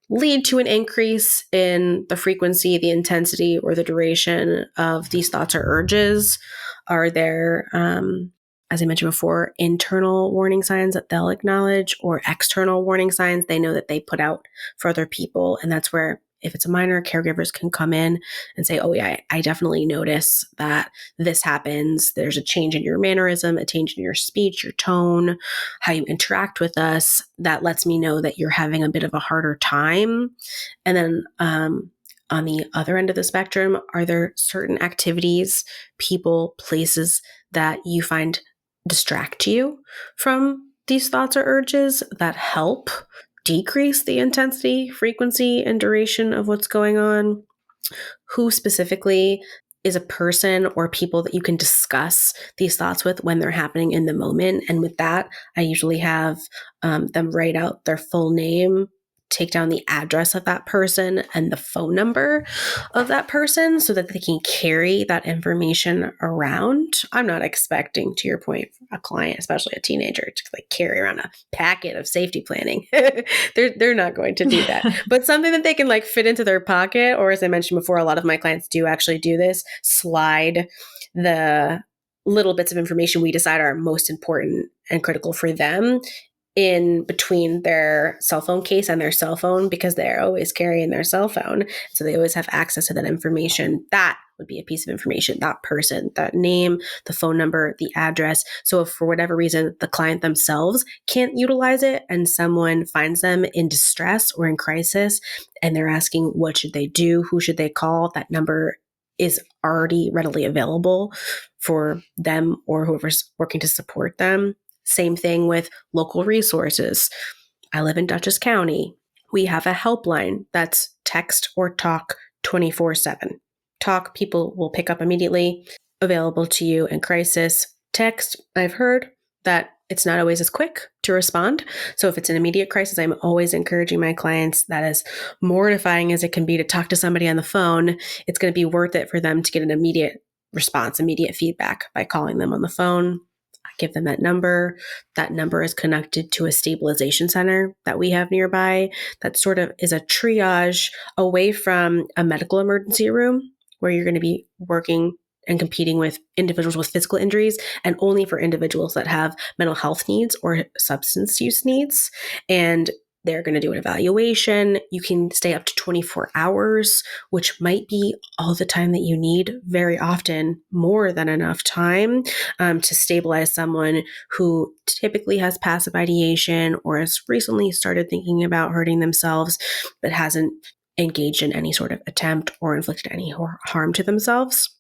lead to an increase in the frequency, the intensity, or the duration of these thoughts or urges? Are there, as I mentioned before, internal warning signs that they'll acknowledge, or external warning signs they know that they put out for other people? And that's where, if it's a minor, caregivers can come in and say, oh yeah, I definitely notice that this happens. There's a change in your mannerism, a change in your speech, your tone, how you interact with us. That lets me know that you're having a bit of a harder time. And then on the other end of the spectrum, are there certain activities, people, places that you find distract you from these thoughts or urges that help decrease the intensity, frequency, and duration of what's going on? Who specifically is a person or people that you can discuss these thoughts with when they're happening in the moment? And with that, I usually have them write out their full name, take down the address of that person and the phone number of that person so that they can carry that information around. I'm not expecting, to your point, a client, especially a teenager, to like carry around a packet of safety planning. They're not going to do that. But something that they can like fit into their pocket, or as I mentioned before, a lot of my clients do actually do this, slide the little bits of information we decide are most important and critical for them in between their cell phone case and their cell phone, because they're always carrying their cell phone. So they always have access to that information. That would be a piece of information, that person, that name, the phone number, the address. So if for whatever reason the client themselves can't utilize it and someone finds them in distress or in crisis and they're asking what should they do, who should they call, that number is already readily available for them or whoever's working to support them. Same thing with local resources. I live in Dutchess County. We have a helpline that's text or talk 24/7. Talk, people will pick up immediately, available to you in crisis. Text, I've heard that it's not always as quick to respond. So if it's an immediate crisis, I'm always encouraging my clients, that as mortifying as it can be to talk to somebody on the phone, it's going to be worth it for them to get an immediate response, immediate feedback by calling them on the phone. I give them that number. That number is connected to a stabilization center that we have nearby that sort of is a triage away from a medical emergency room where you're going to be working and competing with individuals with physical injuries, and only for individuals that have mental health needs or substance use needs. And they're going to do an evaluation. You can stay up to 24 hours, which might be all the time that you need, very often more than enough time to stabilize someone who typically has passive ideation or has recently started thinking about hurting themselves, but hasn't engaged in any sort of attempt or inflicted any harm to themselves.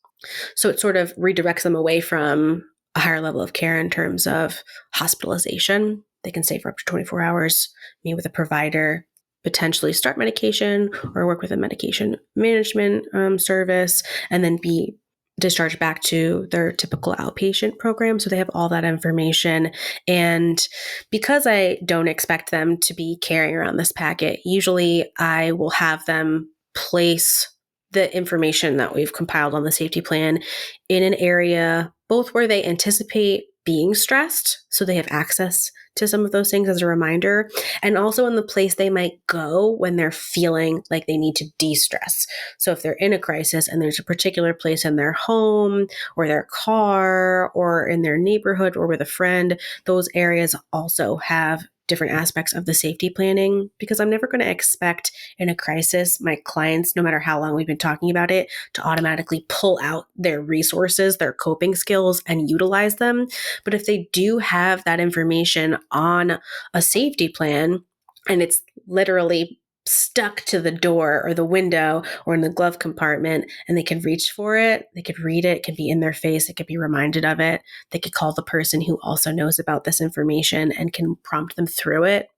So it sort of redirects them away from a higher level of care in terms of hospitalization. They can stay for up to 24 hours, meet with a provider, potentially start medication or work with a medication management service, and then be discharged back to their typical outpatient program. So they have all that information. And because I don't expect them to be carrying around this packet, usually I will have them place the information that we've compiled on the safety plan in an area both where they anticipate being stressed, so they have access to some of those things as a reminder, and also in the place they might go when they're feeling like they need to de-stress. So if they're in a crisis and there's a particular place in their home or their car or in their neighborhood or with a friend, those areas also have different aspects of the safety planning, because I'm never going to expect in a crisis my clients, no matter how long we've been talking about it, to automatically pull out their resources, their coping skills, and utilize them. But if they do have that information on a safety plan and it's literally stuck to the door or the window or in the glove compartment and they can reach for it, they could read it, it could be in their face, they could be reminded of it, they could call the person who also knows about this information and can prompt them through it,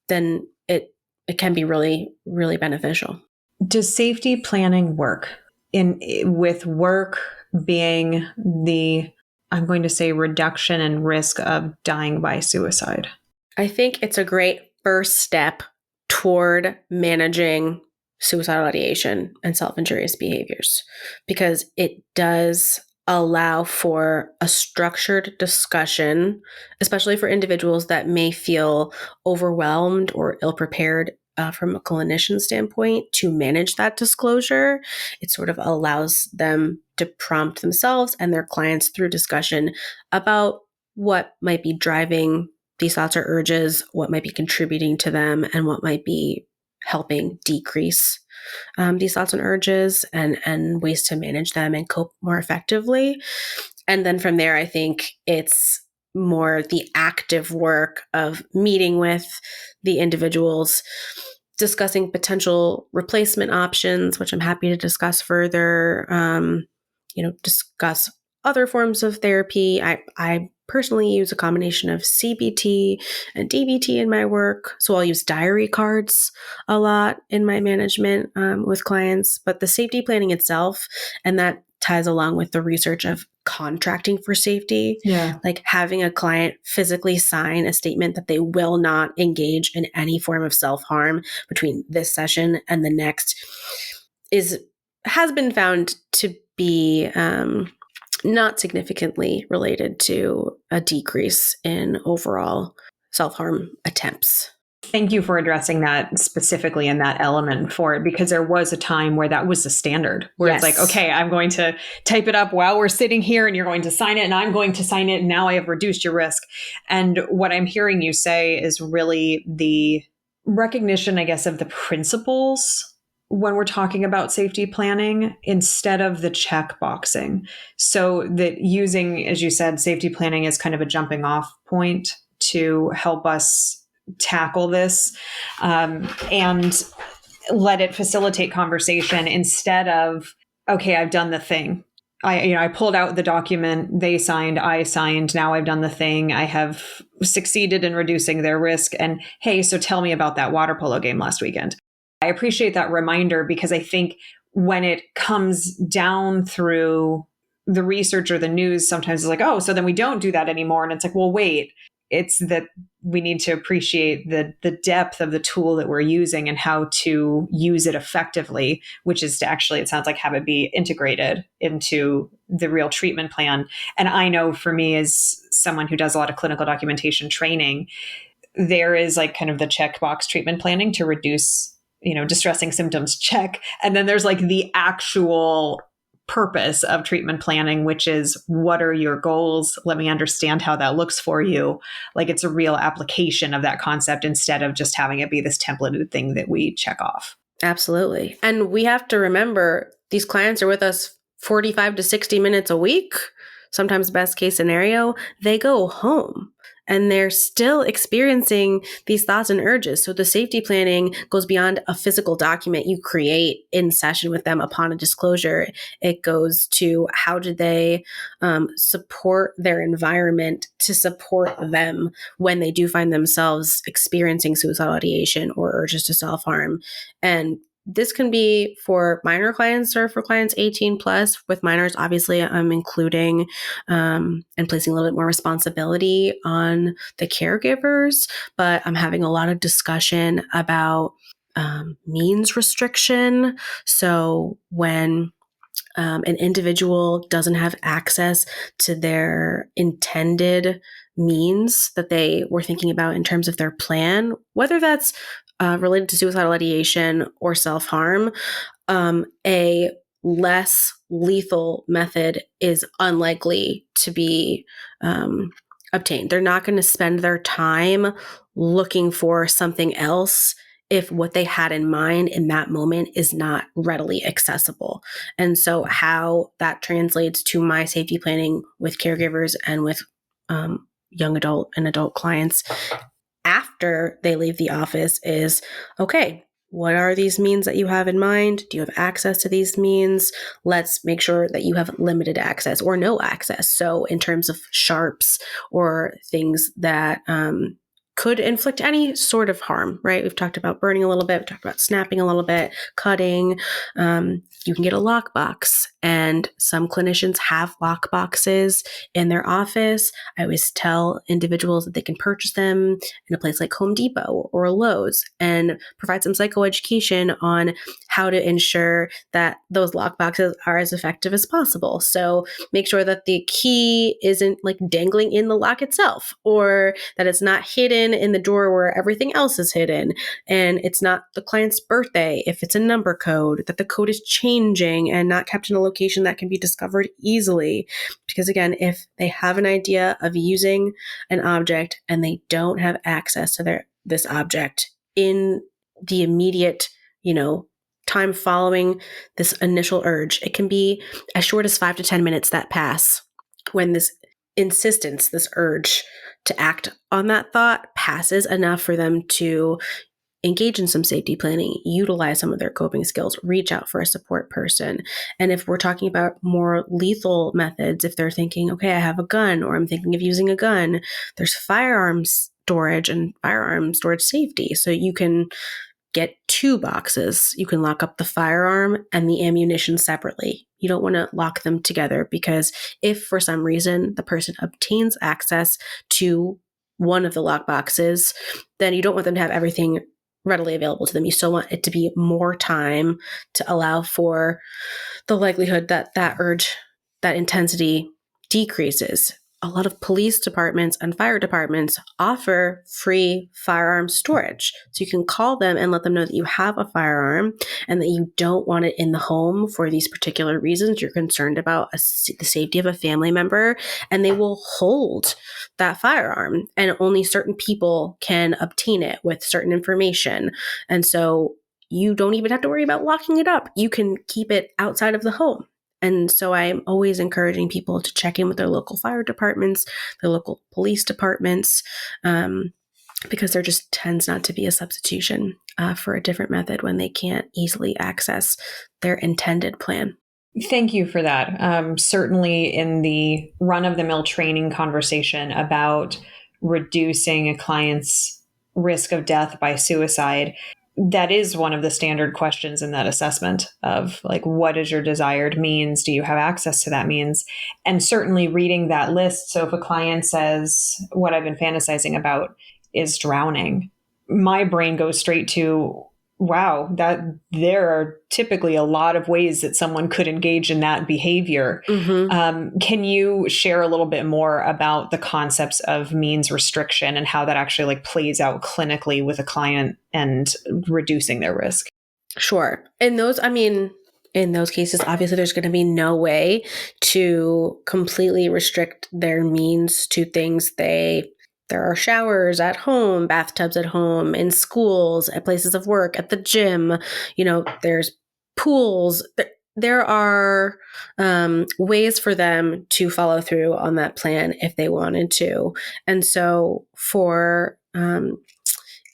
then it can be really, really beneficial. Does safety planning work with work being the, I'm going to say, reduction in risk of dying by suicide? I think it's a great first step toward managing suicidal ideation and self-injurious behaviors, because it does allow for a structured discussion, especially for individuals that may feel overwhelmed or ill-prepared from a clinician standpoint to manage that disclosure. It sort of allows them to prompt themselves and their clients through discussion about what might be driving these thoughts or urges, what might be contributing to them, and what might be helping decrease these thoughts and urges, and ways to manage them and cope more effectively. And then from there, I think it's more the active work of meeting with the individuals, discussing potential replacement options, which I'm happy to discuss further, discuss other forms of therapy. I personally use a combination of CBT and DBT in my work. So I'll use diary cards a lot in my management with clients. But the safety planning itself, and that ties along with the research of contracting for safety, like having a client physically sign a statement that they will not engage in any form of self-harm between this session and the next has been found to be not significantly related to a decrease in overall self-harm attempts. Thank you for addressing that specifically in that element for it, because there was a time where that was the standard, where It's like, okay, I'm going to type it up while we're sitting here and you're going to sign it and I'm going to sign it. And now I have reduced your risk. And what I'm hearing you say is really the recognition, I guess, of the principles when we're talking about safety planning instead of the check boxing. So that using, as you said, safety planning as kind of a jumping off point to help us tackle this and let it facilitate conversation instead of, okay, I've done the thing. I pulled out the document, they signed, I signed, now I've done the thing. I have succeeded in reducing their risk. And hey, so tell me about that water polo game last weekend. I appreciate that reminder, because I think when it comes down through the research or the news, sometimes it's like, oh, so then we don't do that anymore. And it's like, well, wait, it's that we need to appreciate the depth of the tool that we're using and how to use it effectively, which is to actually, it sounds like, have it be integrated into the real treatment plan. And I know for me, as someone who does a lot of clinical documentation training, there is like kind of the checkbox treatment planning to reduce, distressing symptoms, check. And then there's like the actual purpose of treatment planning, which is, what are your goals? Let me understand how that looks for you. Like, it's a real application of that concept instead of just having it be this templated thing that we check off. Absolutely. And we have to remember, these clients are with us 45 to 60 minutes a week. Sometimes best case scenario, they go home and they're still experiencing these thoughts and urges. So the safety planning goes beyond a physical document you create in session with them upon a disclosure. It goes to, how do they support their environment to support them when they do find themselves experiencing suicidal ideation or urges to self-harm. And this can be for minor clients or for clients 18 plus. With minors, obviously, I'm including and placing a little bit more responsibility on the caregivers, but I'm having a lot of discussion about means restriction. So when an individual doesn't have access to their intended means that they were thinking about in terms of their plan, whether that's related to suicidal ideation or self-harm, a less lethal method is unlikely to be obtained. They're not going to spend their time looking for something else if what they had in mind in that moment is not readily accessible. And so how that translates to my safety planning with caregivers and with young adult and adult clients after they leave the office is, okay, what are these means that you have in mind? Do you have access to these means? Let's make sure that you have limited access or no access. So in terms of sharps or things that could inflict any sort of harm, right? We've talked about burning a little bit. We've talked about snapping a little bit, cutting. You can get a lockbox, and some clinicians have lockboxes in their office. I always tell individuals that they can purchase them in a place like Home Depot or Lowe's and provide some psychoeducation on how to ensure that those lockboxes are as effective as possible. So make sure that the key isn't like dangling in the lock itself, or that it's not hidden in the drawer where everything else is hidden. And it's not the client's birthday if it's a number code, that the code is changing and not kept in a location that can be discovered easily. Because again, if they have an idea of using an object and they don't have access to this object in the immediate, time following this initial urge, it can be as short as 5 to 10 minutes that pass when this insistence, this urge to act on that thought passes enough for them to engage in some safety planning, utilize some of their coping skills, reach out for a support person. And if we're talking about more lethal methods, if they're thinking, okay, I have a gun, or I'm thinking of using a gun, there's firearms storage and firearm storage safety. So you can get 2 boxes. You can lock up the firearm and the ammunition separately. You don't want to lock them together, because if for some reason the person obtains access to one of the lock boxes, then you don't want them to have everything readily available to them. You still want it to be more time to allow for the likelihood that that urge, that intensity decreases. A lot of police departments and fire departments offer free firearm storage. So you can call them and let them know that you have a firearm and that you don't want it in the home for these particular reasons. You're concerned about the safety of a family member, and they will hold that firearm, and only certain people can obtain it with certain information. And so you don't even have to worry about locking it up. You can keep it outside of the home. And so I'm always encouraging people to check in with their local fire departments, their local police departments, because there just tends not to be a substitution for a different method when they can't easily access their intended plan. Thank you for that. Certainly in the run-of-the-mill training conversation about reducing a client's risk of death by suicide, that is one of the standard questions in that assessment of like, what is your desired means? Do you have access to that means? And certainly reading that list. So if a client says, what I've been fantasizing about is drowning, my brain goes straight to, wow, that there are typically a lot of ways that someone could engage in that behavior. Mm-hmm. Can you share a little bit more about the concepts of means restriction and how that actually like plays out clinically with a client and reducing their risk? Sure. In those cases, obviously there's going to be no way to completely restrict their means to things there are showers at home, bathtubs at home, in schools, at places of work, at the gym, there's pools. There are ways for them to follow through on that plan if they wanted to. And so for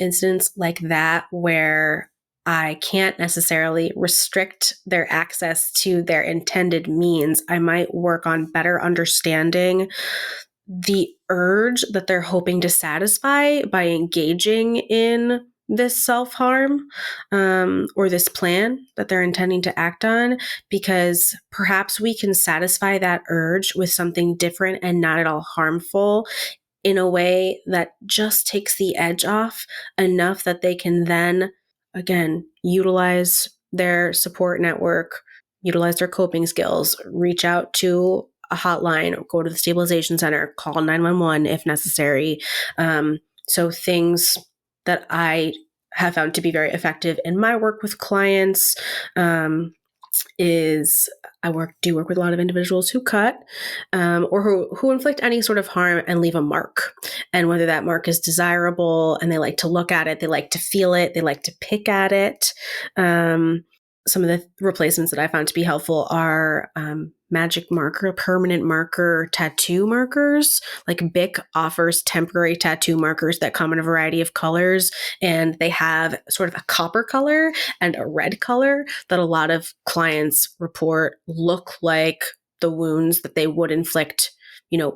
incidents like that, where I can't necessarily restrict their access to their intended means, I might work on better understanding the urge that they're hoping to satisfy by engaging in this self-harm or this plan that they're intending to act on, because perhaps we can satisfy that urge with something different and not at all harmful in a way that just takes the edge off enough that they can then, again, utilize their support network, utilize their coping skills, reach out to a hotline, go to the stabilization center, call 911 if necessary. So things that I have found to be very effective in my work with clients is I do work with a lot of individuals who cut or who inflict any sort of harm and leave a mark. And whether that mark is desirable and they like to look at it, they like to feel it, they like to pick at it. Some of the replacements that I found to be helpful are magic marker, permanent marker, tattoo markers. Like Bic offers temporary tattoo markers that come in a variety of colors, and they have sort of a copper color and a red color that a lot of clients report look like the wounds that they would inflict,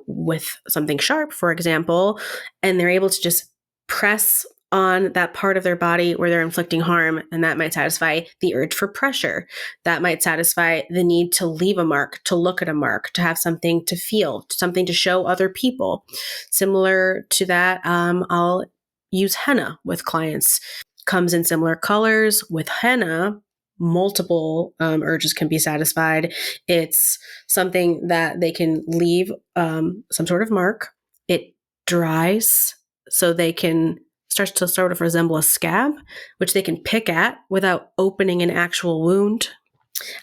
with something sharp, for example, and they're able to just press on that part of their body where they're inflicting harm, and that might satisfy the urge for pressure. That might satisfy the need to leave a mark, to look at a mark, to have something to feel, something to show other people. Similar to that, I'll use henna with clients. Comes in similar colors. With henna, multiple urges can be satisfied. It's something that they can leave some sort of mark. It dries so they can starts to sort of resemble a scab, which they can pick at without opening an actual wound.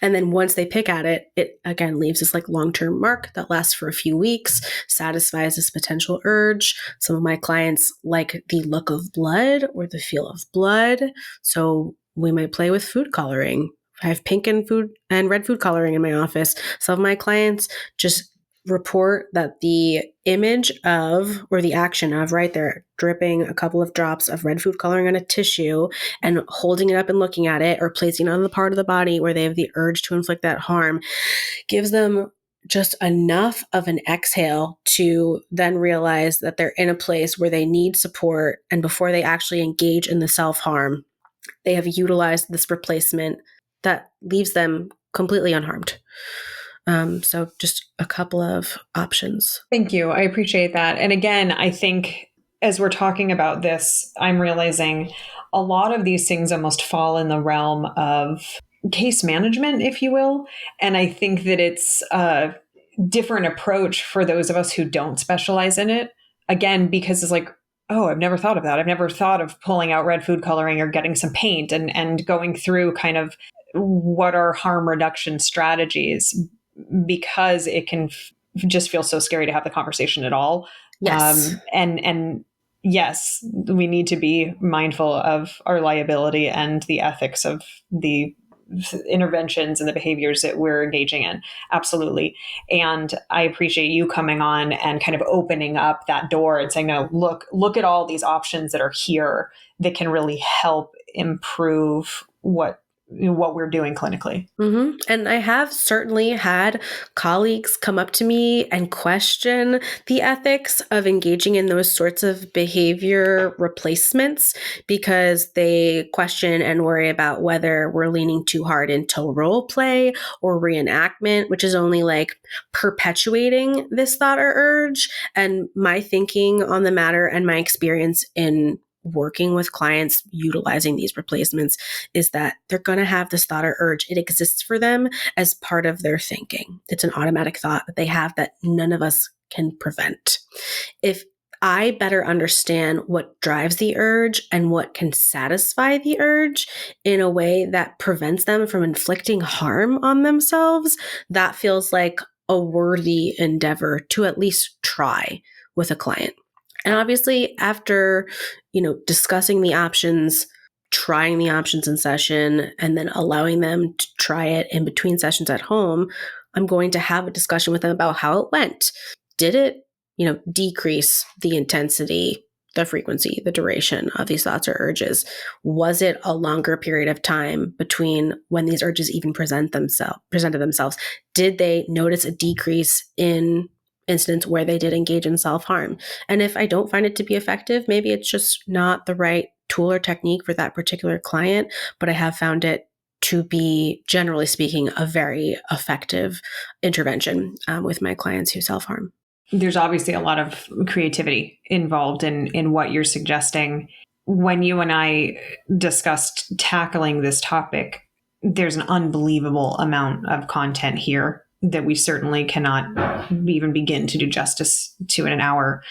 And then once they pick at it, it again leaves this like long-term mark that lasts for a few weeks, satisfies this potential urge. Some of my clients like the look of blood or the feel of blood. So we might play with food coloring. I have pink and red food coloring in my office. Some of my clients just report that the image of, or the action of, right, they're dripping a couple of drops of red food coloring on a tissue and holding it up and looking at it, or placing it on the part of the body where they have the urge to inflict that harm, gives them just enough of an exhale to then realize that they're in a place where they need support. And before they actually engage in the self-harm, they have utilized this replacement that leaves them completely unharmed. So just a couple of options. Thank you. I appreciate that. And again, I think as we're talking about this, I'm realizing a lot of these things almost fall in the realm of case management, if you will. And I think that it's a different approach for those of us who don't specialize in it. Again, because it's like, oh, I've never thought of that. I've never thought of pulling out red food coloring or getting some paint and going through kind of what are harm reduction strategies, because it can just feel so scary to have the conversation at all. Yes. And yes, we need to be mindful of our liability and the ethics of the interventions and the behaviors that we're engaging in. Absolutely. And I appreciate you coming on and kind of opening up that door and saying, no, look at all these options that are here that can really help improve what we're doing clinically. Mm-hmm. And I have certainly had colleagues come up to me and question the ethics of engaging in those sorts of behavior replacements, because they question and worry about whether we're leaning too hard into role play or reenactment, which is only like perpetuating this thought or urge. And my thinking on the matter and my experience in working with clients utilizing these replacements is that they're going to have this thought or urge. It exists for them as part of their thinking. It's an automatic thought that they have that none of us can prevent. If I better understand what drives the urge and what can satisfy the urge in a way that prevents them from inflicting harm on themselves, that feels like a worthy endeavor to at least try with a client. And obviously, after, discussing the options, trying the options in session, and then allowing them to try it in between sessions at home, I'm going to have a discussion with them about how it went. Did it, decrease the intensity, the frequency, the duration of these thoughts or urges? Was it a longer period of time between when these urges even presented themselves? Did they notice a decrease in incidents where they did engage in self-harm? And if I don't find it to be effective, maybe it's just not the right tool or technique for that particular client, but I have found it to be, generally speaking, a very effective intervention with my clients who self-harm. There's obviously a lot of creativity involved in what you're suggesting. When you and I discussed tackling this topic, there's an unbelievable amount of content here that we certainly cannot even begin to do justice to in an hour.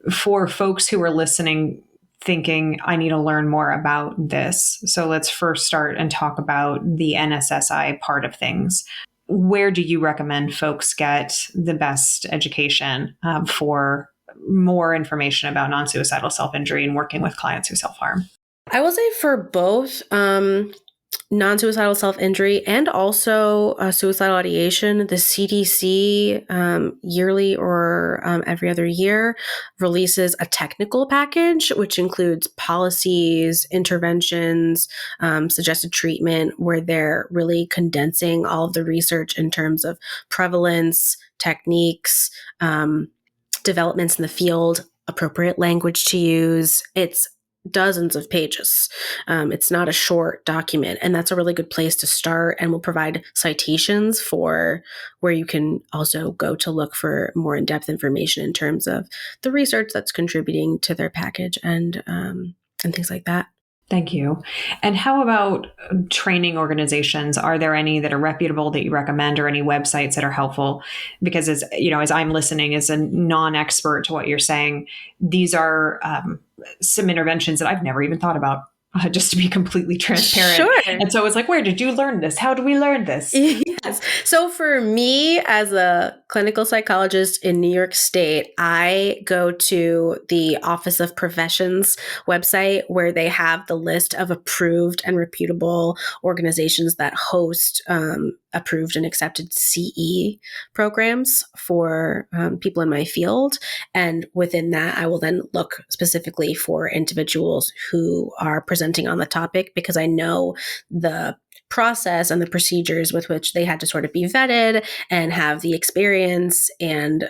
For folks who are listening, thinking, I need to learn more about this. So let's first start and talk about the NSSI part of things. Where do you recommend folks get the best education for more information about non-suicidal self-injury and working with clients who self-harm? I will say for both non-suicidal self-injury and also suicidal ideation, the CDC yearly or every other year releases a technical package, which includes policies, interventions, suggested treatment, where they're really condensing all of the research in terms of prevalence, techniques, developments in the field, appropriate language to use. It's dozens of pages. It's not a short document, and that's a really good place to start, and will provide citations for where you can also go to look for more in-depth information in terms of the research that's contributing to their package and things like that. Thank you. And how about training organizations? Are there any that are reputable that you recommend, or any websites that are helpful? Because as I'm listening as a non-expert to what you're saying, these are some interventions that I've never even thought about. Just to be completely transparent. Sure. And so it's like, where did you learn this? How do we learn this? Yes. So for me, as a clinical psychologist in New York State, I go to the Office of Professions website, where they have the list of approved and reputable organizations that host approved and accepted CE programs for people in my field. And within that, I will then look specifically for individuals who are presenting on the topic, because I know the process and the procedures with which they had to sort of be vetted and have the experience and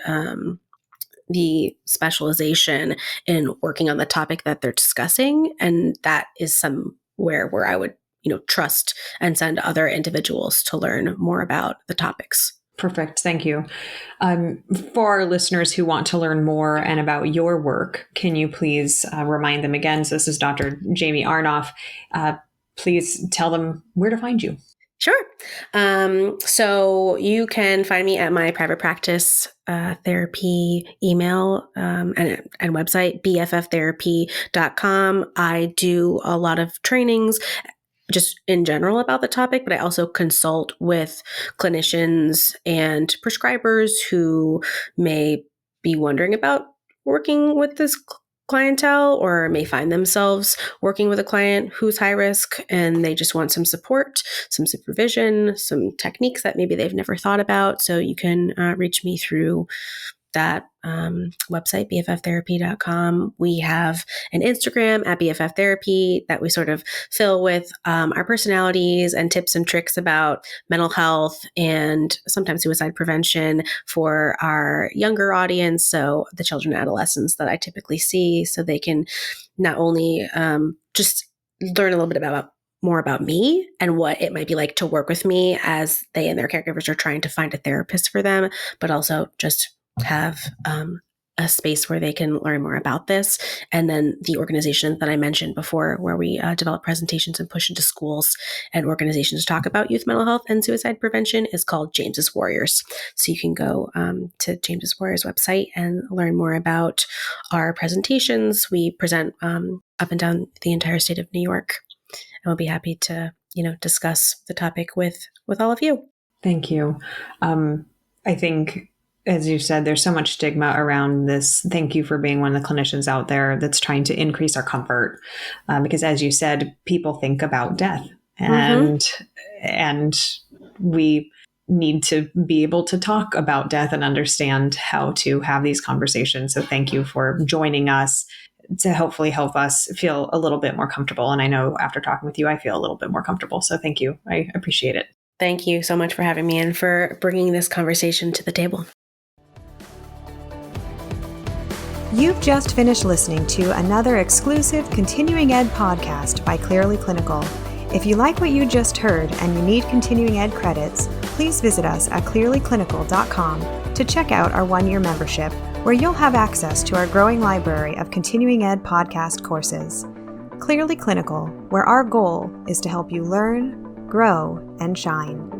the specialization in working on the topic that they're discussing. And that is somewhere where I would trust and send other individuals to learn more about the topics. Perfect. Thank you. For our listeners who want to learn more and about your work, can you please remind them again? So this is Dr. Jaimee Arnoff. Please tell them where to find you. Sure. So you can find me at my private practice therapy email and website, bfftherapy.com. I do a lot of trainings just in general about the topic, but I also consult with clinicians and prescribers who may be wondering about working with this clientele, or may find themselves working with a client who's high risk and they just want some support, some supervision, some techniques that maybe they've never thought about. So you can reach me through that website, bfftherapy.com. We have an Instagram at bfftherapy that we sort of fill with our personalities and tips and tricks about mental health and sometimes suicide prevention for our younger audience. So the children and adolescents that I typically see, so they can not only just learn a little bit more about me and what it might be like to work with me as they and their caregivers are trying to find a therapist for them, but also just have a space where they can learn more about this. And then the organization that I mentioned before, where we develop presentations and push into schools and organizations to talk about youth mental health and suicide prevention, is called James's Warriors. So you can go to James's Warriors website and learn more about our presentations. We present up and down the entire state of New York, and we'll be happy to discuss the topic with all of you. Thank you. I think, as you said, there's so much stigma around this. Thank you for being one of the clinicians out there that's trying to increase our comfort. Because as you said, people think about death, and we need to be able to talk about death and understand how to have these conversations. So thank you for joining us to hopefully help us feel a little bit more comfortable. And I know after talking with you, I feel a little bit more comfortable. So thank you. I appreciate it. Thank you so much for having me and for bringing this conversation to the table. You've just finished listening to another exclusive Continuing Ed podcast by Clearly Clinical. If you like what you just heard and you need Continuing Ed credits, please visit us at clearlyclinical.com to check out our one-year membership, where you'll have access to our growing library of Continuing Ed podcast courses. Clearly Clinical, where our goal is to help you learn, grow, and shine.